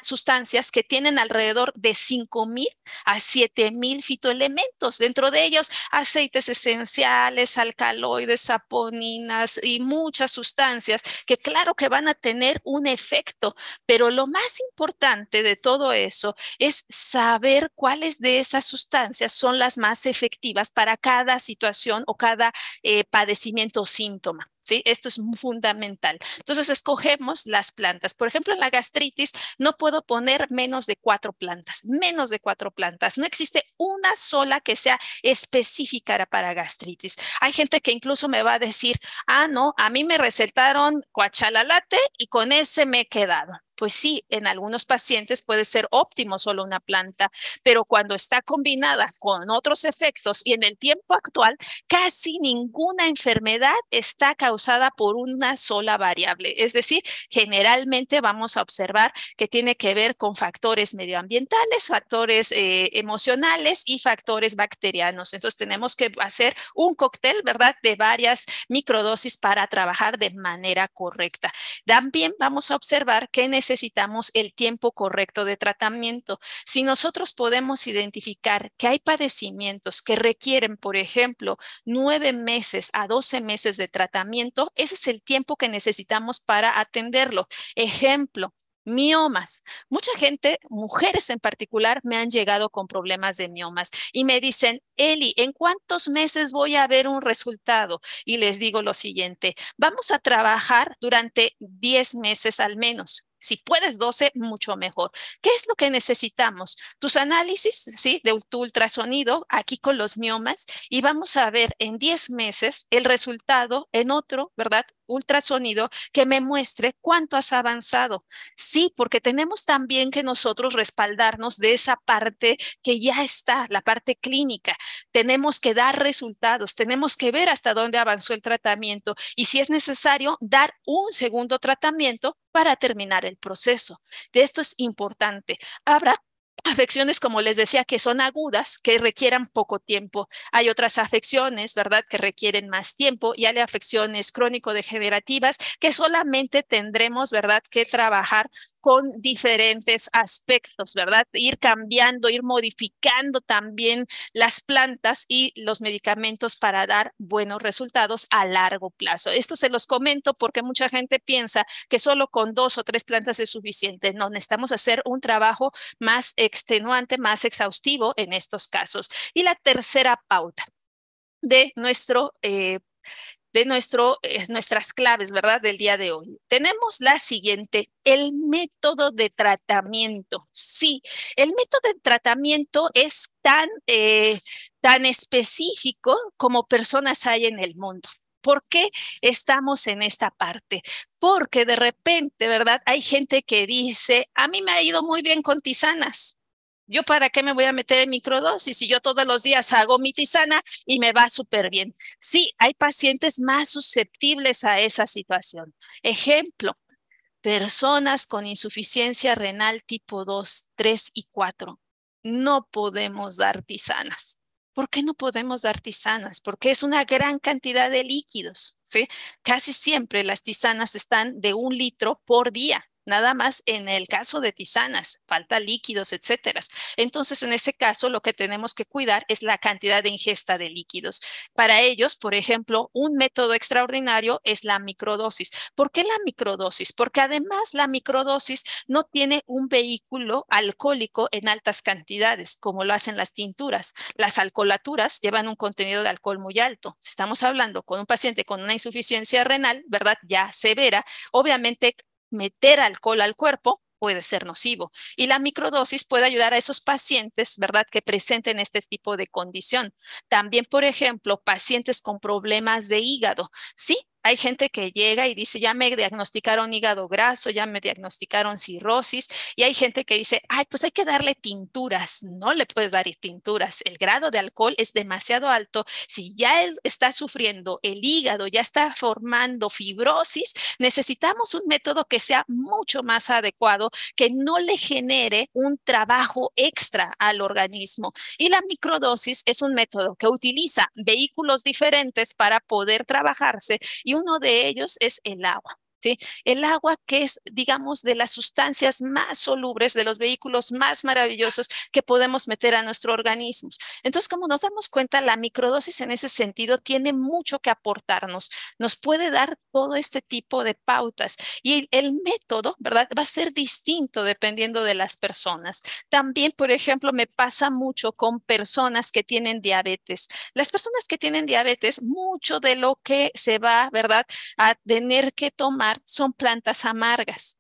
sustancias que tienen alrededor de 5,000 a 7,000 fitoelementos. Dentro de ellos, aceites esenciales, alcaloides, saponinas y muchas sustancias que claro que van a tener un efecto, pero lo más importante de todo eso es saber cuáles de esas sustancias son las más efectivas para cada situación o cada padecimiento o síntoma. ¿Sí? Esto es fundamental. Entonces, escogemos las plantas. Por ejemplo, en la gastritis no puedo poner menos de 4 plantas, menos de 4 plantas. No existe una sola que sea específica para gastritis. Hay gente que incluso me va a decir, ah, no, a mí me recetaron coachalalate y con ese me he quedado. Pues sí, en algunos pacientes puede ser óptimo solo una planta, pero cuando está combinada con otros efectos y en el tiempo actual, casi ninguna enfermedad está causada por una sola variable. Es decir, generalmente vamos a observar que tiene que ver con factores medioambientales, factores emocionales y factores bacterianos. Entonces tenemos que hacer un cóctel, ¿verdad?, de varias microdosis para trabajar de manera correcta. También vamos a observar que necesitamos el tiempo correcto de tratamiento. Si nosotros podemos identificar que hay padecimientos que requieren, por ejemplo, 9 meses a 12 meses de tratamiento, ese es el tiempo que necesitamos para atenderlo. Ejemplo, miomas. Mucha gente, mujeres en particular, me han llegado con problemas de miomas y me dicen, Eli, ¿en cuántos meses voy a ver un resultado? Y les digo lo siguiente, vamos a trabajar durante 10 meses al menos. Si puedes 12, mucho mejor. ¿Qué es lo que necesitamos? Tus análisis, ¿sí? De tu ultrasonido aquí con los miomas y vamos a ver en 10 meses el resultado en otro, ¿verdad? Ultrasonido que me muestre cuánto has avanzado. Sí, porque tenemos también que nosotros respaldarnos de esa parte que ya está, la parte clínica. Tenemos que dar resultados, tenemos que ver hasta dónde avanzó el tratamiento y si es necesario, dar un segundo tratamiento para terminar el proceso. De esto es importante. Habrá afecciones, como les decía, que son agudas, que requieran poco tiempo. Hay otras afecciones, ¿verdad?, que requieren más tiempo y hay afecciones crónico-degenerativas que solamente tendremos, ¿verdad?, que trabajar con diferentes aspectos, ¿verdad? Ir cambiando, ir modificando también las plantas y los medicamentos para dar buenos resultados a largo plazo. Esto se los comento porque mucha gente piensa que solo con 2 o 3 plantas es suficiente. No, necesitamos hacer un trabajo más extenuante, más exhaustivo en estos casos. Y la tercera pauta de nuestras claves, ¿verdad? Del día de hoy. Tenemos la siguiente, el método de tratamiento. Sí, el método de tratamiento es tan específico como personas hay en el mundo. ¿Por qué estamos en esta parte? Porque de repente, ¿verdad? Hay gente que dice, a mí me ha ido muy bien con tisanas. ¿Yo para qué me voy a meter en microdosis si yo todos los días hago mi tisana y me va súper bien? Sí, hay pacientes más susceptibles a esa situación. Ejemplo, personas con insuficiencia renal tipo 2, 3 y 4. No podemos dar tisanas. ¿Por qué no podemos dar tisanas? Porque es una gran cantidad de líquidos, ¿sí? Casi siempre las tisanas están de 1 litro por día. Nada más en el caso de tisanas, falta líquidos, etcétera. Entonces, en ese caso, lo que tenemos que cuidar es la cantidad de ingesta de líquidos. Para ellos, por ejemplo, un método extraordinario es la microdosis. ¿Por qué la microdosis? Porque además la microdosis no tiene un vehículo alcohólico en altas cantidades, como lo hacen las tinturas. Las alcoholaturas llevan un contenido de alcohol muy alto. Si estamos hablando con un paciente con una insuficiencia renal, ¿verdad? Ya severa, obviamente meter alcohol al cuerpo puede ser nocivo. Y la microdosis puede ayudar a esos pacientes, ¿verdad?, que presenten este tipo de condición. También, por ejemplo, pacientes con problemas de hígado. Sí, hay gente que llega y dice, ya me diagnosticaron hígado graso, ya me diagnosticaron cirrosis, y hay gente que dice, ay, pues hay que darle tinturas. No le puedes dar tinturas. El grado de alcohol es demasiado alto. Si ya él está sufriendo el hígado, ya está formando fibrosis, necesitamos un método que sea mucho más adecuado, que no le genere un trabajo extra al organismo. Y la microdosis es un método que utiliza vehículos diferentes para poder trabajarse y uno de ellos es el agua. ¿Sí? El agua que es, digamos, de las sustancias más solubles, de los vehículos más maravillosos que podemos meter a nuestro organismo. Entonces, como nos damos cuenta, la microdosis en ese sentido tiene mucho que aportarnos. Nos puede dar todo este tipo de pautas y el método, ¿verdad? Va a ser distinto dependiendo de las personas. También, por ejemplo, me pasa mucho con personas que tienen diabetes. Las personas que tienen diabetes, mucho de lo que se va, ¿verdad?, a tener que tomar son plantas amargas.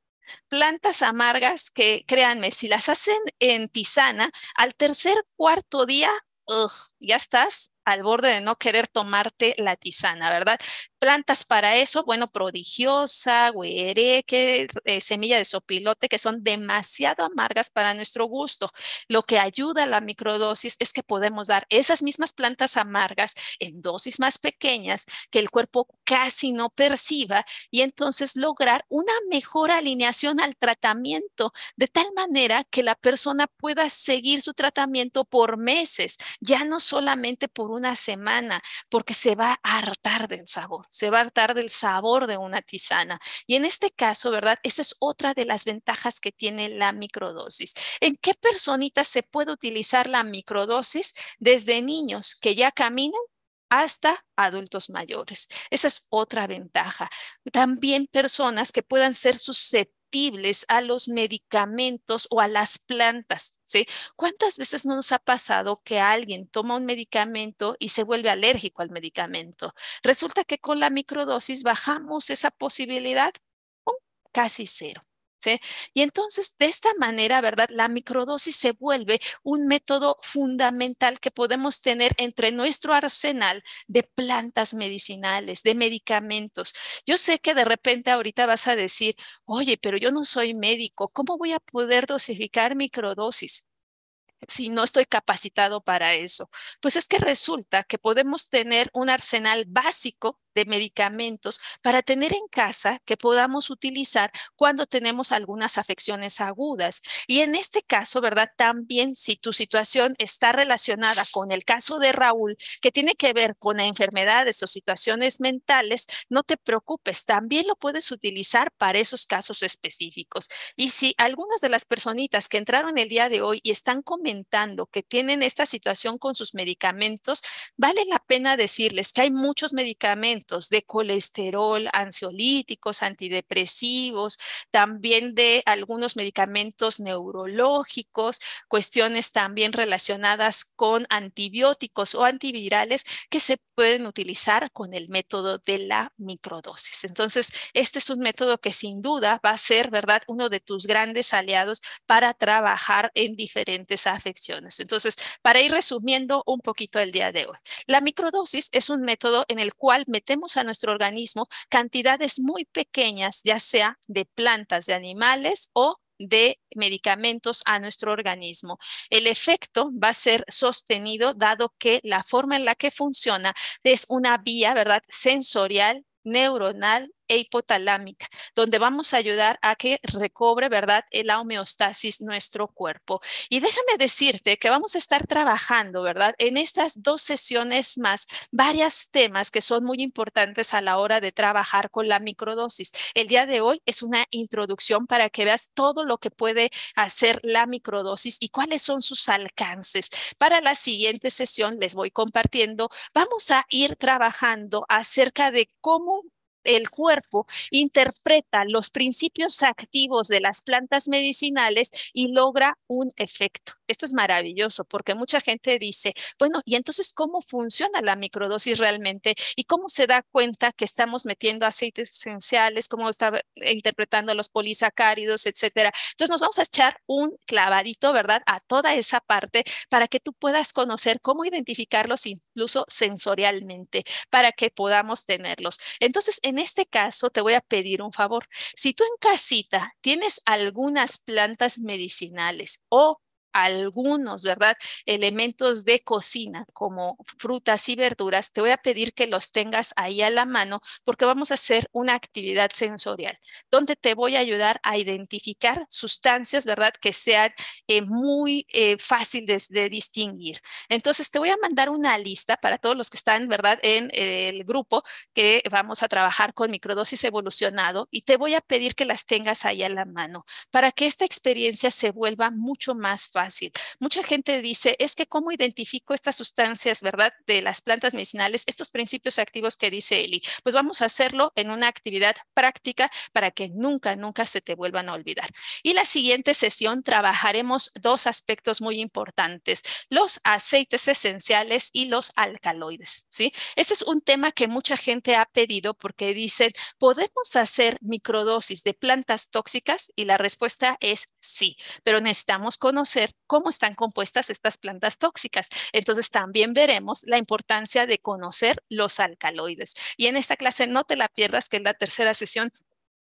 Plantas amargas que, créanme, si las hacen en tisana, al tercer, cuarto día, ugh, ya estás al borde de no querer tomarte la tisana, ¿verdad? Plantas para eso, bueno, prodigiosa, güereque, semilla de sopilote, que son demasiado amargas para nuestro gusto. Lo que ayuda a la microdosis es que podemos dar esas mismas plantas amargas en dosis más pequeñas que el cuerpo casi no perciba y entonces lograr una mejor alineación al tratamiento, de tal manera que la persona pueda seguir su tratamiento por meses, ya no solamente por una semana, porque se va a hartar del sabor, se va a hartar del sabor de una tisana. Y en este caso, ¿verdad? Esa es otra de las ventajas que tiene la microdosis. ¿En qué personitas se puede utilizar la microdosis? Desde niños que ya caminan hasta adultos mayores. Esa es otra ventaja. También personas que puedan ser susceptibles a los medicamentos o a las plantas, ¿sí? ¿Cuántas veces no nos ha pasado que alguien toma un medicamento y se vuelve alérgico al medicamento? Resulta que con la microdosis bajamos esa posibilidad, ¡pum!, casi cero. ¿Sí? Y entonces, de esta manera, ¿verdad? La microdosis se vuelve un método fundamental que podemos tener entre nuestro arsenal de plantas medicinales, de medicamentos. Yo sé que de repente ahorita vas a decir, oye, pero yo no soy médico, ¿cómo voy a poder dosificar microdosis si no estoy capacitado para eso? Pues es que resulta que podemos tener un arsenal básico de medicamentos para tener en casa que podamos utilizar cuando tenemos algunas afecciones agudas. Y en este caso, ¿verdad? También si tu situación está relacionada con el caso de Raúl, que tiene que ver con enfermedades o situaciones mentales, no te preocupes, también lo puedes utilizar para esos casos específicos. Y si algunas de las personitas que entraron el día de hoy y están comentando que tienen esta situación con sus medicamentos, vale la pena decirles que hay muchos medicamentos de colesterol, ansiolíticos, antidepresivos, también de algunos medicamentos neurológicos, cuestiones también relacionadas con antibióticos o antivirales que se pueden utilizar con el método de la microdosis. Entonces, este es un método que sin duda va a ser, ¿verdad?, uno de tus grandes aliados para trabajar en diferentes afecciones. Entonces, para ir resumiendo un poquito el día de hoy, la microdosis es un método en el cual metemos a nuestro organismo cantidades muy pequeñas, ya sea de plantas, de animales o de medicamentos a nuestro organismo. El efecto va a ser sostenido dado que la forma en la que funciona es una vía, ¿verdad?, sensorial, neuronal e hipotalámica, donde vamos a ayudar a que recobre, ¿verdad?, la homeostasis nuestro cuerpo. Y déjame decirte que vamos a estar trabajando, ¿verdad?, en estas 2 sesiones más, varios temas que son muy importantes a la hora de trabajar con la microdosis. El día de hoy es una introducción para que veas todo lo que puede hacer la microdosis y cuáles son sus alcances. Para la siguiente sesión les voy compartiendo, vamos a ir trabajando acerca de cómo el cuerpo interpreta los principios activos de las plantas medicinales y logra un efecto. Esto es maravilloso porque mucha gente dice, bueno, ¿y entonces cómo funciona la microdosis realmente? ¿Y cómo se da cuenta que estamos metiendo aceites esenciales? ¿Cómo está interpretando los polisacáridos, etcétera? Entonces nos vamos a echar un clavadito, ¿verdad?, a toda esa parte para que tú puedas conocer cómo identificarlos incluso sensorialmente, para que podamos tenerlos. Entonces, en este caso, te voy a pedir un favor. Si tú en casita tienes algunas plantas medicinales o algunos, ¿verdad?, elementos de cocina como frutas y verduras, te voy a pedir que los tengas ahí a la mano porque vamos a hacer una actividad sensorial donde te voy a ayudar a identificar sustancias, ¿verdad?, que sean muy fáciles de distinguir. Entonces, te voy a mandar una lista para todos los que están, ¿verdad?, en el grupo que vamos a trabajar con microdosis evolucionado y te voy a pedir que las tengas ahí a la mano para que esta experiencia se vuelva mucho más fácil. Mucha gente dice, es que cómo identifico estas sustancias, ¿verdad?, de las plantas medicinales, estos principios activos que dice Eli. Pues vamos a hacerlo en una actividad práctica para que nunca, nunca se te vuelvan a olvidar. Y la siguiente sesión trabajaremos 2 aspectos muy importantes, los aceites esenciales y los alcaloides, ¿sí? Este es un tema que mucha gente ha pedido porque dicen, ¿podemos hacer microdosis de plantas tóxicas? Y la respuesta es sí, pero necesitamos conocer cómo están compuestas estas plantas tóxicas. Entonces también veremos la importancia de conocer los alcaloides. Y en esta clase no te la pierdas, que es la tercera sesión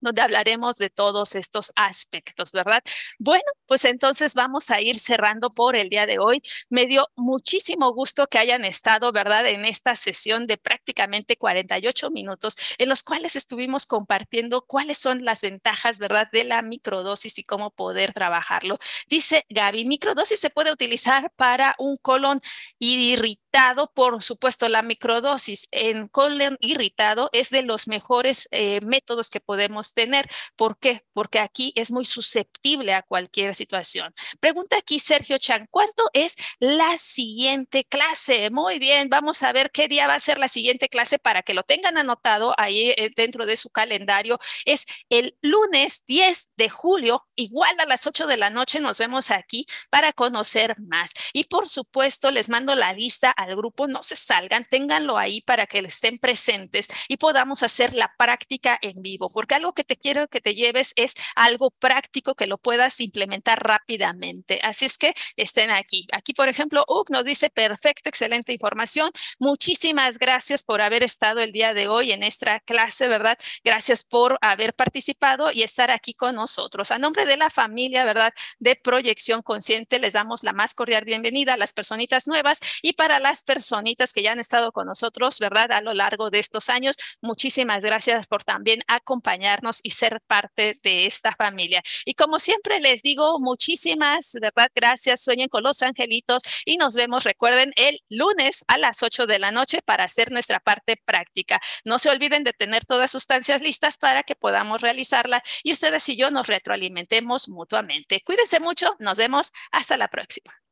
donde hablaremos de todos estos aspectos, ¿verdad? Bueno, pues entonces vamos a ir cerrando por el día de hoy. Me dio muchísimo gusto que hayan estado, ¿verdad?, en esta sesión de prácticamente 48 minutos en los cuales estuvimos compartiendo cuáles son las ventajas, ¿verdad?, de la microdosis y cómo poder trabajarlo. Dice Gaby, microdosis se puede utilizar para un colon irritado, por supuesto, la microdosis en colon irritado es de los mejores métodos que podemos tener. ¿Por qué? Porque aquí es muy susceptible a cualquier situación. Pregunta aquí Sergio Chan, ¿cuánto es la siguiente clase? Muy bien, vamos a ver qué día va a ser la siguiente clase para que lo tengan anotado ahí dentro de su calendario. Es el lunes 10 de julio, igual a las 8 de la noche nos vemos aquí para conocer más. Y por supuesto, les mando la lista al grupo, no se salgan, ténganlo ahí para que estén presentes y podamos hacer la práctica en vivo, porque algo que que te quiero que te lleves es algo práctico que lo puedas implementar rápidamente. Así es que estén aquí. Aquí, por ejemplo, nos dice, perfecto, excelente información. Muchísimas gracias por haber estado el día de hoy en esta clase, ¿verdad? Gracias por haber participado y estar aquí con nosotros. A nombre de la familia, ¿verdad? De Proyección Consciente, les damos la más cordial bienvenida a las personitas nuevas y para las personitas que ya han estado con nosotros, ¿verdad? A lo largo de estos años, muchísimas gracias por también acompañarnos y ser parte de esta familia. Y como siempre les digo, muchísimas, ¿verdad? Gracias, sueñen con los angelitos y nos vemos, recuerden, el lunes a las 8 de la noche para hacer nuestra parte práctica. No se olviden de tener todas sustancias listas para que podamos realizarla y ustedes y yo nos retroalimentemos mutuamente. Cuídense mucho, nos vemos, hasta la próxima.